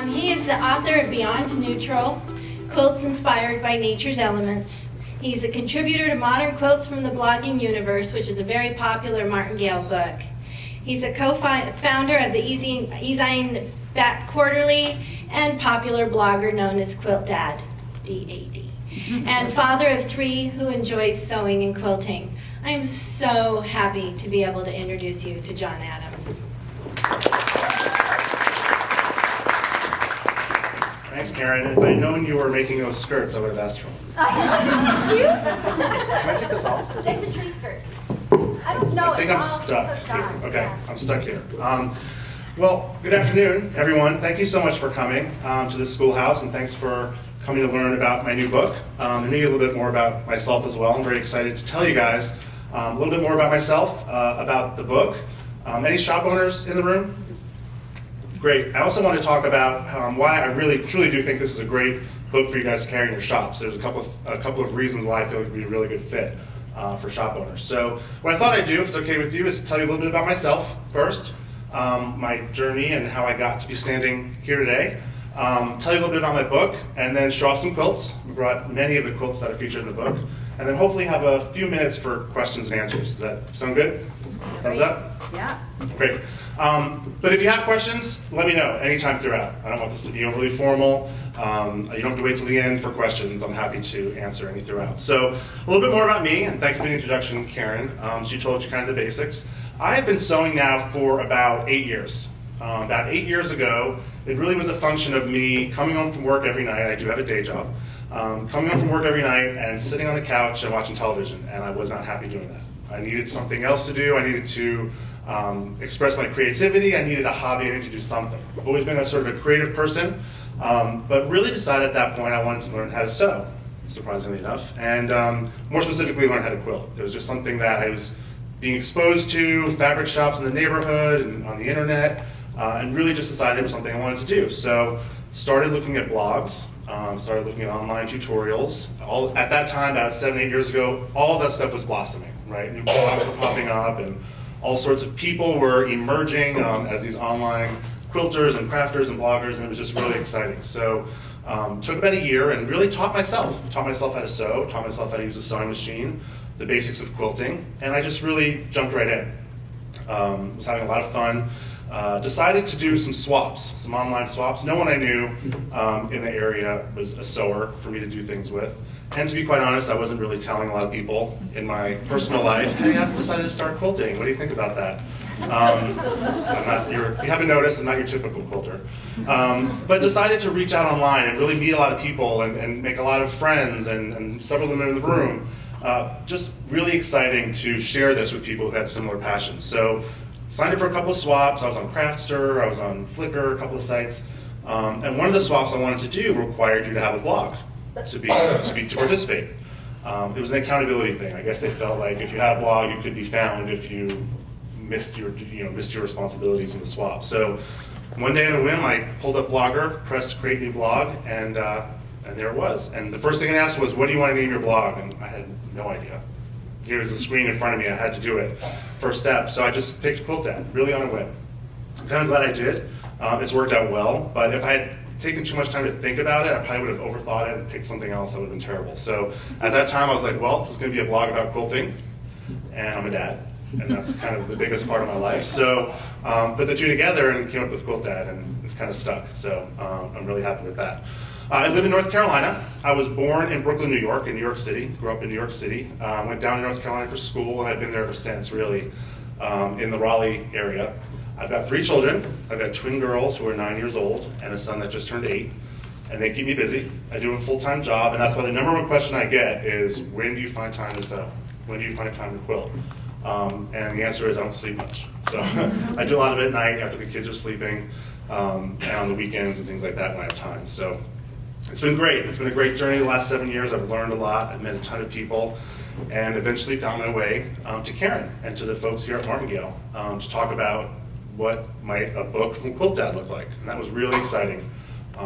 He is the author of Beyond Neutral, Quilts Inspired by Nature's Elements. He's a contributor to Modern Quilts from the Blogging Universe, which is a very popular Martingale book. He's a co-founder of the Ezine Fat Quarterly and popular blogger known as Quilt Dad, D-A-D, and father of 3 who enjoys sewing and quilting. I am so happy to be able to introduce you to John Adams. Thanks, Karen. If I'd known you were making those skirts, I would have asked for them. Cute? Can I take this off? It's a tree skirt. I don't know. I think I'm stuck here. Okay, I'm stuck here. Well, good afternoon, everyone. Thank you so much for coming to the Schoolhouse, and thanks for coming to learn about my new book, and maybe a little bit more about myself as well. I'm very excited to tell you guys a little bit more about myself, about the book. Any shop owners in the room? Great. I also want to talk about why I really, truly do think this is a great book for you guys to carry in your shops. There's a couple of reasons why I feel it would be a really good fit for shop owners. So what I thought I'd do, if it's okay with you, is tell you a little bit about myself first, my journey and how I got to be standing here today, tell you a little bit about my book, and then show off some quilts. We brought many of the quilts that are featured in the book, and then hopefully have a few minutes for questions and answers. Does that sound good? Thumbs up? Yeah. Great. But if you have questions, let me know anytime throughout. I don't want this to be overly formal. You don't have to wait till the end for questions. I'm happy to answer any throughout. So a little bit more about me, and thank you for the introduction, Karen. She told you kind of the basics. I have been sewing now for about 8 years. About 8 years ago, it really was a function of me coming home from work every night. I do have a day job. Coming home from work every night and sitting on the couch and watching television, and I was not happy doing that. I needed something else to do. I needed to express my creativity. I needed a hobby. I needed to do something. I've always been a sort of a creative person, but really decided at that point I wanted to learn how to sew, surprisingly enough, and more specifically learn how to quilt. It was just something that I was being exposed to, fabric shops in the neighborhood and on the internet, and really just decided it was something I wanted to do. So started looking at blogs, started looking at online tutorials. At that time, about 7, 8 years ago, all of that stuff was blossoming, right? New blogs were popping up, and all sorts of people were emerging as these online quilters and crafters and bloggers, and it was just really exciting. So took about a year and really taught myself how to sew, taught myself how to use a sewing machine, the basics of quilting, and I just really jumped right in. Was having a lot of fun. Decided to do some swaps, some online swaps. No one I knew in the area was a sewer for me to do things with. And to be quite honest, I wasn't really telling a lot of people in my personal life, hey, I've decided to start quilting. What do you think about that? If you haven't noticed, I'm not your typical quilter. But decided to reach out online and really meet a lot of people and make a lot of friends, and several of them in the room. Just really exciting to share this with people who had similar passions. So signed up for a couple of swaps. I was on Craftster, I was on Flickr, a couple of sites. And one of the swaps I wanted to do required you to have a blog to participate. It was an accountability thing. I guess they felt like if you had a blog, you could be found if you missed your responsibilities in the swap. So one day on a whim, I pulled up Blogger, pressed create new blog, and there it was. And the first thing I asked was, what do you want to name your blog? And I had no idea. Here was a screen in front of me. I had to do it. First step. So I just picked Quilt Dad, really on a whim. I'm kind of glad I did. It's worked out well. But if I had taken too much time to think about it, I probably would have overthought it and picked something else that would have been terrible. So at that time, I was like, well, this is going to be a blog about quilting, and I'm a dad, and that's kind of the biggest part of my life. So put the two together and came up with Quilt Dad, and it's kind of stuck. So I'm really happy with that. I live in North Carolina. I was born in Brooklyn, New York, in New York City. Grew up in New York City. Went down to North Carolina for school, and I've been there ever since, really, in the Raleigh area. I've got 3 children. I've got twin girls who are 9 years old and a son that just turned 8. And they keep me busy. I do a full-time job, and that's why the number one question I get is, when do you find time to sew? When do you find time to quilt? And the answer is I don't sleep much. So I do a lot of it at night after the kids are sleeping, and on the weekends and things like that when I have time. So it's been great. It's been a great journey the last 7 years. I've learned a lot. I've met a ton of people, and eventually found my way to Karen and to the folks here at Martingale to talk about what might a book from Quilt Dad look like. And that was really exciting.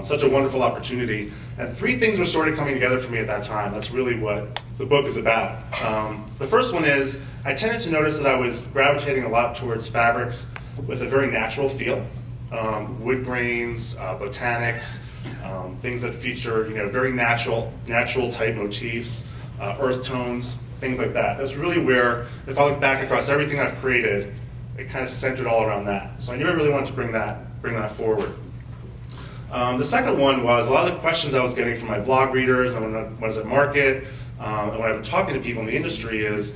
Such a wonderful opportunity. And 3 things were sort of coming together for me at that time. That's really what the book is about. The first one is, I tended to notice that I was gravitating a lot towards fabrics with a very natural feel. wood grains, botanics, things that feature very natural type motifs, earth tones, things like that. That's really where, if I look back across everything I've created, it kind of centered all around that. So I knew I really wanted to bring that forward. The second one was a lot of the questions I was getting from my blog readers and when I was at market, and when I was talking to people in the industry is,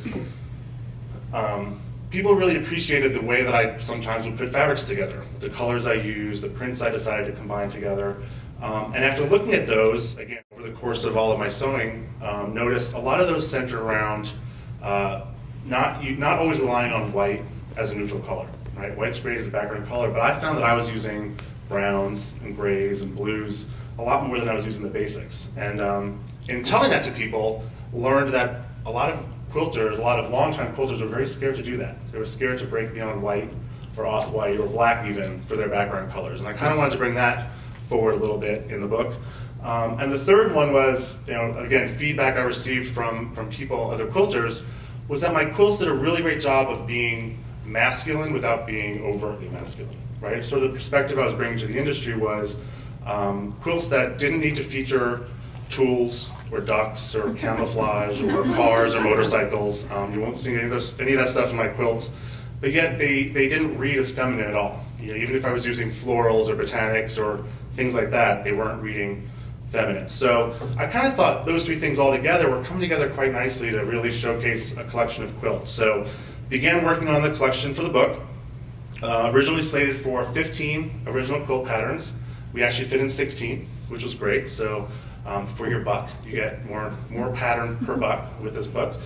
people really appreciated the way that I sometimes would put fabrics together, the colors I used, the prints I decided to combine together. And after looking at those, again, over the course of all of my sewing, noticed a lot of those center around not always relying on white as a neutral color, right? White's great as a background color, but I found that I was using browns and grays and blues a lot more than I was using the basics. And in telling that to people, learned that a lot of quilters, a lot of longtime quilters were very scared to do that. They were scared to break beyond white or off-white or black even for their background colors. And I kind of wanted to bring that forward a little bit in the book. And the third one was, again, feedback I received from people, other quilters, was that my quilts did a really great job of being masculine without being overtly masculine, right? Sort of the perspective I was bringing to the industry was quilts that didn't need to feature tools or ducks or camouflage or cars or motorcycles. You won't see any of that stuff in my quilts, but yet they didn't read as feminine at all. Even if I was using florals or botanics or things like that, they weren't reading feminine. So I kind of thought those three things all together were coming together quite nicely to really showcase a collection of quilts. So began working on the collection for the book. Originally slated for 15 original quilt patterns. We actually fit in 16, which was great. So for your buck, you get more pattern per buck with this book.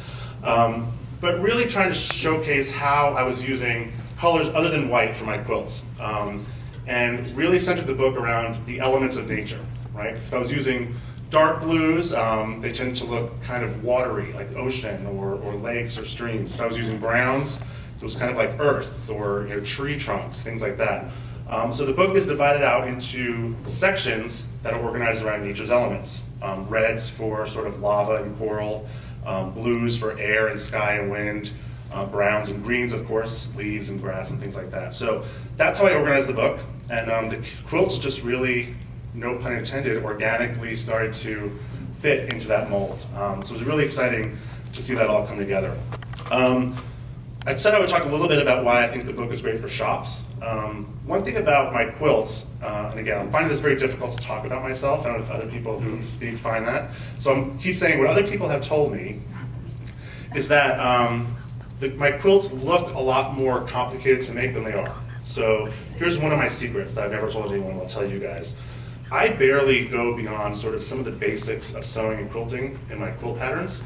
But really trying to showcase how I was using colors other than white for my quilts. And really centered the book around the elements of nature, right? If I was using dark blues, they tend to look kind of watery, like the ocean or lakes or streams. If I was using browns, it was kind of like earth or tree trunks, things like that. So the book is divided out into sections that are organized around nature's elements. Reds for sort of lava and coral, blues for air and sky and wind, browns and greens, of course, leaves and grass and things like that. So that's how I organized the book. And the quilts just really, no pun intended, organically started to fit into that mold. So it was really exciting to see that all come together. I said I would talk a little bit about why I think the book is great for shops. One thing about my quilts, and again, I'm finding this very difficult to talk about myself. I don't know if other people who speak find that. So I keep saying what other people have told me is that my quilts look a lot more complicated to make than they are. So here's one of my secrets that I've never told anyone, I'll tell you guys. I barely go beyond sort of some of the basics of sewing and quilting in my quilt patterns.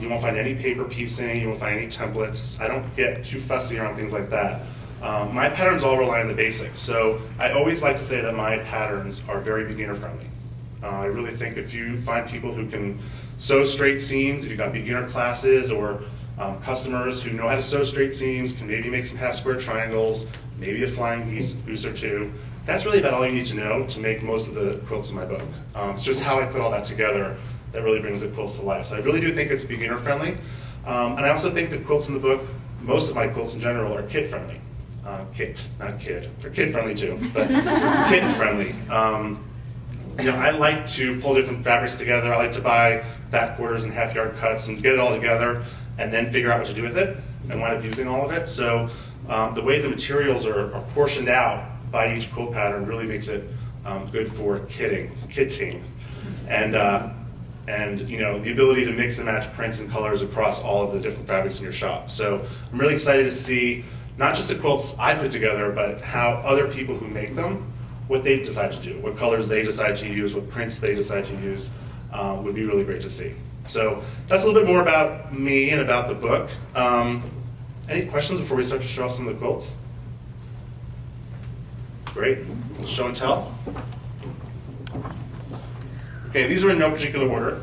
You won't find any paper piecing, you won't find any templates. I don't get too fussy around things like that. My patterns all rely on the basics. So I always like to say that my patterns are very beginner friendly. I really think if you find people who can sew straight seams, if you've got beginner classes or customers who know how to sew straight seams, can maybe make some half square triangles, maybe a flying goose or two, that's really about all you need to know to make most of the quilts in my book. It's just how I put all that together that really brings the quilts to life. So I really do think it's beginner friendly. And I also think the quilts in the book, most of my quilts in general, are kid friendly. Kit, not kid. They're kid friendly too, but kid friendly. I like to pull different fabrics together. I like to buy fat quarters and half yard cuts and get it all together and then figure out what to do with it and wind up using all of it. So the way the materials are portioned out by each quilt pattern really makes it good for kitting. And the ability to mix and match prints and colors across all of the different fabrics in your shop. So I'm really excited to see not just the quilts I put together, but how other people who make them, what they decide to do, what colors they decide to use, what prints they decide to use, would be really great to see. So that's a little bit more about me and about the book. Any questions before we start to show off some of the quilts? Great, show and tell. Okay, these are in no particular order.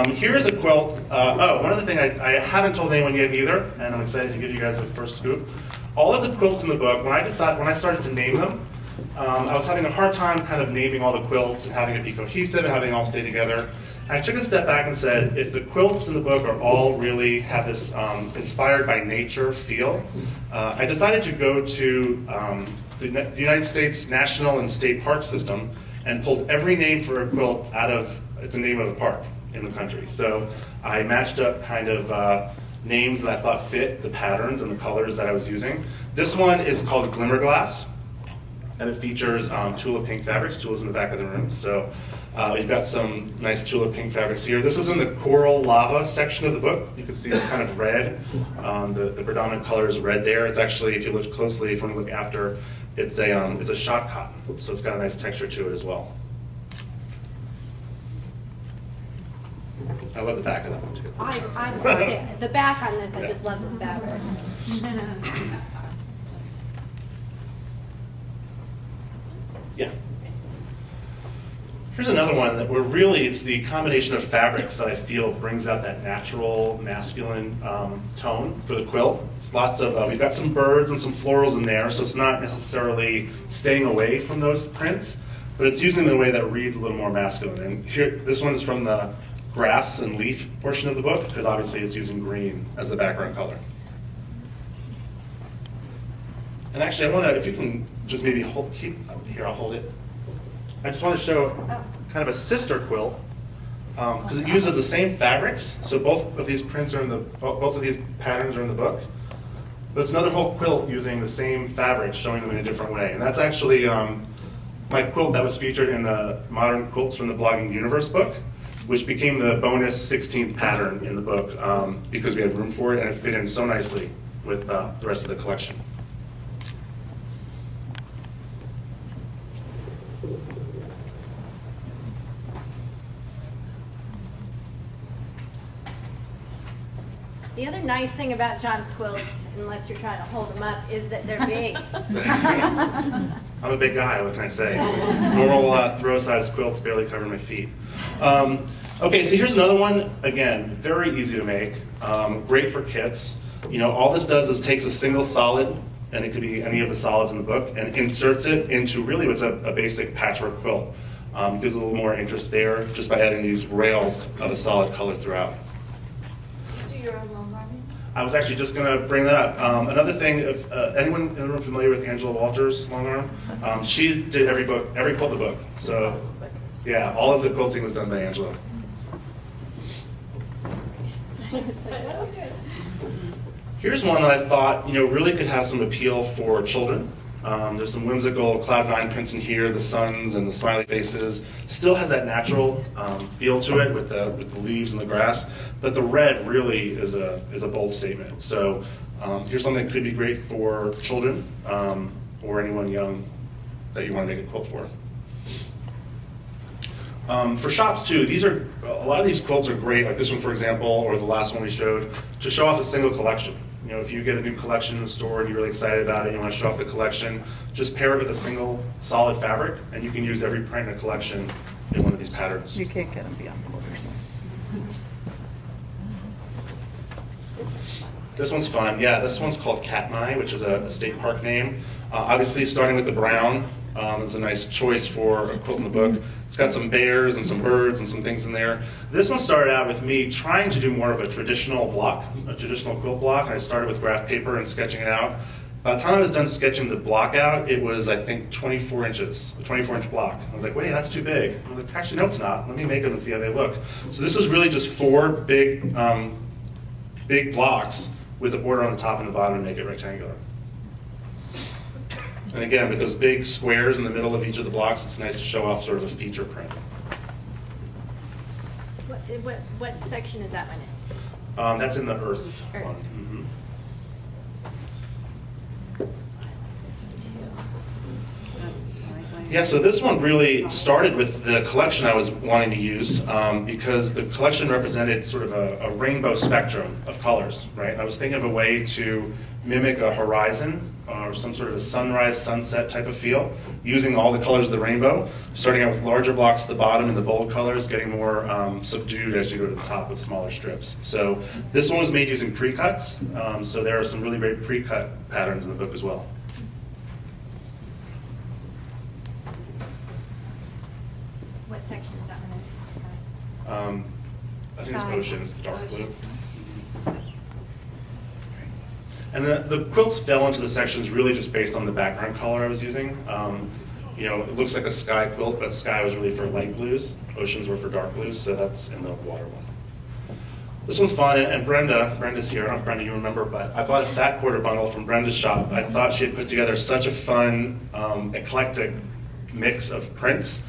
Here's a quilt. One other thing I haven't told anyone yet either, and I'm excited to give you guys the first scoop. All of the quilts in the book, when I started to name them, I was having a hard time kind of naming all the quilts and having it be cohesive and having it all stay together. And I took a step back and said, if the quilts in the book are all really have this inspired by nature feel, I decided to go to the United States National and State Park System and pulled every name for a quilt out of, it's a name of a park in the country. So I matched up kind of names that I thought fit the patterns and the colors that I was using. This one is called Glimmer Glass, and it features tulip pink fabrics. Tula's in the back of the room. So we've got some nice tulip pink fabrics here. This is in the coral lava section of the book. You can see it's kind of red. The predominant color is red there. It's actually, if you look closely, if you want to look after, it's a shot cotton. So it's got a nice texture to it as well. I love the back of that one too. I was going to say, the back on this, I just love this fabric. Yeah. Here's another one that where really it's the combination of fabrics that I feel brings out that natural masculine tone for the quilt. It's lots of, we've got some birds and some florals in there, so it's not necessarily staying away from those prints, but it's using the way that reads a little more masculine. And here, this one is from the grass and leaf portion of the book, because obviously it's using green as the background color. And actually, I want to, if you can just maybe keep, here, I'll hold it. I just want to show kind of a sister quilt, because it uses the same fabrics. So both of these prints are in the, both of these patterns are in the book. But it's another whole quilt using the same fabrics, showing them in a different way. And that's actually my quilt that was featured in the Modern Quilts from the Blogging Universe book, which became the bonus 16th pattern in the book because we had room for it and it fit in so nicely with the rest of the collection. The other nice thing about John's quilts, unless you're trying to hold them up, is that they're big. I'm a big guy, what can I say? Normal throw-size quilts barely cover my feet. Okay, so here's another one. Again, very easy to make, great for kits. You know, all this does is takes a single solid, and it could be any of the solids in the book, and inserts it into really what's a basic patchwork quilt. Gives a little more interest there just by adding these rails of a solid color throughout. I was actually just going to bring that up. Another thing, if anyone in the room familiar with Angela Walters' long arm, she did every quilt in the book. So yeah, all of the quilting was done by Angela. Here's one that I thought really could have some appeal for children. There's some whimsical Cloud9 prints in here, the suns and the smiley faces. Still has that natural feel to it with the leaves and the grass, but the red really is a bold statement. So here's something that could be great for children or anyone young that you want to make a quilt for. For shops too, a lot of these quilts are great, like this one for example, or the last one we showed, to show off a single collection. If you get a new collection in the store and you're really excited about it, you want to show off the collection, just pair it with a single solid fabric, and you can use every print in a collection in one of these patterns. You can't get them beyond quarters. This one's fun. Yeah, this one's called Katmai, which is a state park name. Obviously, starting with the brown is a nice choice for a quilt in the book. It's got some bears and some birds and some things in there. This one started out with me trying to do more of a traditional block, a traditional quilt block, and I started with graph paper and sketching it out. By the time I was done sketching the block out, it was, I think, 24 inches, a 24-inch block. I was like, wait, that's too big. I was like, actually, no, it's not. Let me make them and see how they look. So this was really just 4 big blocks with a border on the top and the bottom to make it rectangular. And again, with those big squares in the middle of each of the blocks, it's nice to show off sort of a feature print. What section is that one in? That's in the earth Earth. one. Mhm. Yeah, so this one really started with the collection I was wanting to use because the collection represented sort of a rainbow spectrum of colors, right? I was thinking of a way to mimic a horizon or some sort of a sunrise, sunset type of feel, using all the colors of the rainbow, starting out with larger blocks at the bottom and the bold colors, getting more subdued as you go to the top with smaller strips. So this one was made using pre-cuts, so there are some really great pre-cut patterns in the book as well. What section is that one in? I think it's ocean, it's the dark blue. And the quilts fell into the sections really just based on the background color I was using. You know, it looks like a sky quilt, but sky was really for light blues. Oceans were for dark blues, so that's in the water one. This one's fun, and Brenda's here. I don't know if Brenda you remember, but I bought a fat quarter bundle from Brenda's shop. I thought she had put together such a fun, eclectic mix of prints.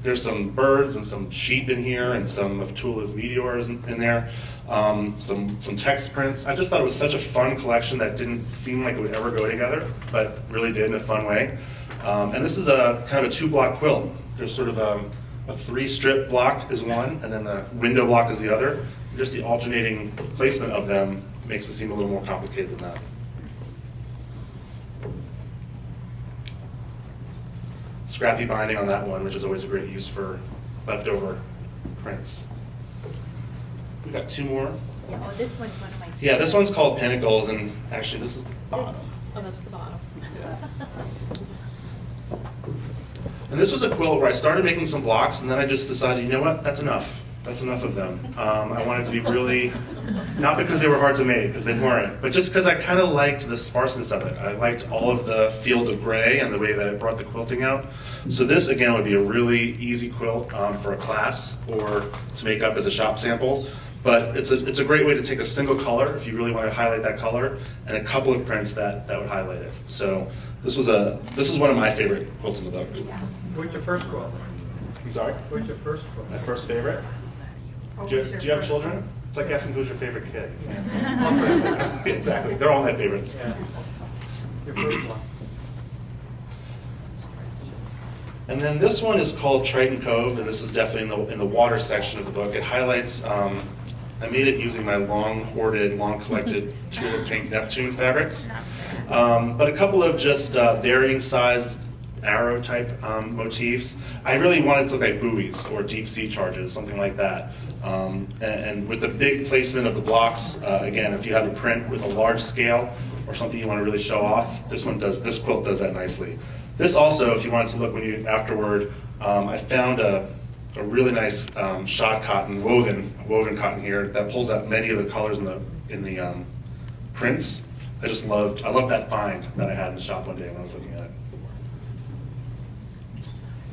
There's some birds and some sheep in here, and some of Tula's meteors in there. Some text prints. I just thought it was such a fun collection that didn't seem like it would ever go together, but really did in a fun way. And this is a kind of a 2-block quilt. There's sort of a 3-strip block is one, and then the window block is the other. Just the alternating placement of them makes it seem a little more complicated than that. Scrappy binding on that one, which is always a great use for leftover prints. We've got 2 more. Yeah, oh, this one's one of my. Yeah, this one's called Pinnacles, and actually this is the bottom. Oh, that's the bottom. And this was a quilt where I started making some blocks, and then I just decided, you know what, that's enough. That's enough of them. I wanted to be really, not because they were hard to make, because they weren't, but just because I kind of liked the sparseness of it. I liked all of the field of gray and the way that it brought the quilting out. So this, again, would be a really easy quilt for a class or to make up as a shop sample. But it's a great way to take a single color, if you really want to highlight that color, and a couple of prints that would highlight it. So this was one of my favorite quilts in the book. What's your first quilt? I'm sorry? What's your first quilt? My first favorite? Do you have children? It's like asking who's your favorite kid. Exactly. They're all my favorites. Yeah. Your first one. And then this one is called Triton Cove, and this is definitely in the water section of the book. It highlights, I made it using my long hoarded, long collected Tulip Pink Neptune fabrics. But a couple of just varying sized arrow type motifs. I really wanted it to look like buoys or deep sea charges, something like that. And with the big placement of the blocks, again, if you have a print with a large scale or something you want to really show off, this quilt does that nicely. This also, if you wanted to look when you afterward, I found a really nice shot cotton, woven cotton here that pulls out many of the colors in the prints. I love that find that I had in the shop one day when I was looking at it.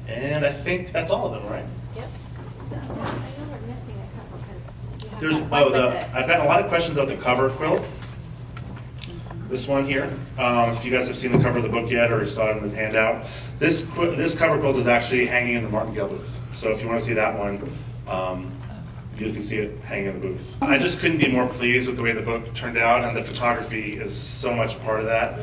And I think that's all of them, right? Yep. I know we're missing a couple because you have. I've gotten a lot of questions about the cover quilt. This one here, if you guys have seen the cover of the book yet or saw it in the handout, this cover quilt is actually hanging in the Martingale booth. So if you want to see that one, you can see it hanging in the booth. I just couldn't be more pleased with the way the book turned out, and the photography is so much a part of that.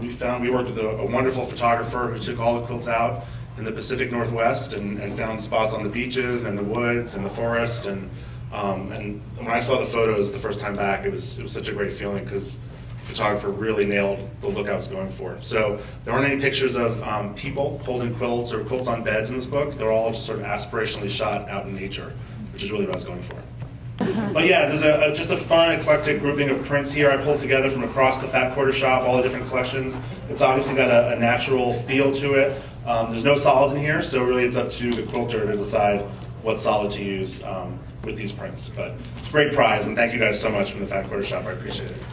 We worked with a wonderful photographer who took all the quilts out in the Pacific Northwest and found spots on the beaches and the woods and the forest. And when I saw the photos the first time back, it was such a great feeling because the photographer really nailed the look I was going for. So there aren't any pictures of people holding quilts or quilts on beds in this book. They're all just sort of aspirationally shot out in nature, which is really what I was going for. But yeah, there's just a fun, eclectic grouping of prints here I pulled together from across the Fat Quarter shop, all the different collections. It's obviously got a natural feel to it. There's no solids in here, so really it's up to the quilter to decide what solid to use with these prints. But it's a great prize, and thank you guys so much from the Fat Quarter shop. I appreciate it.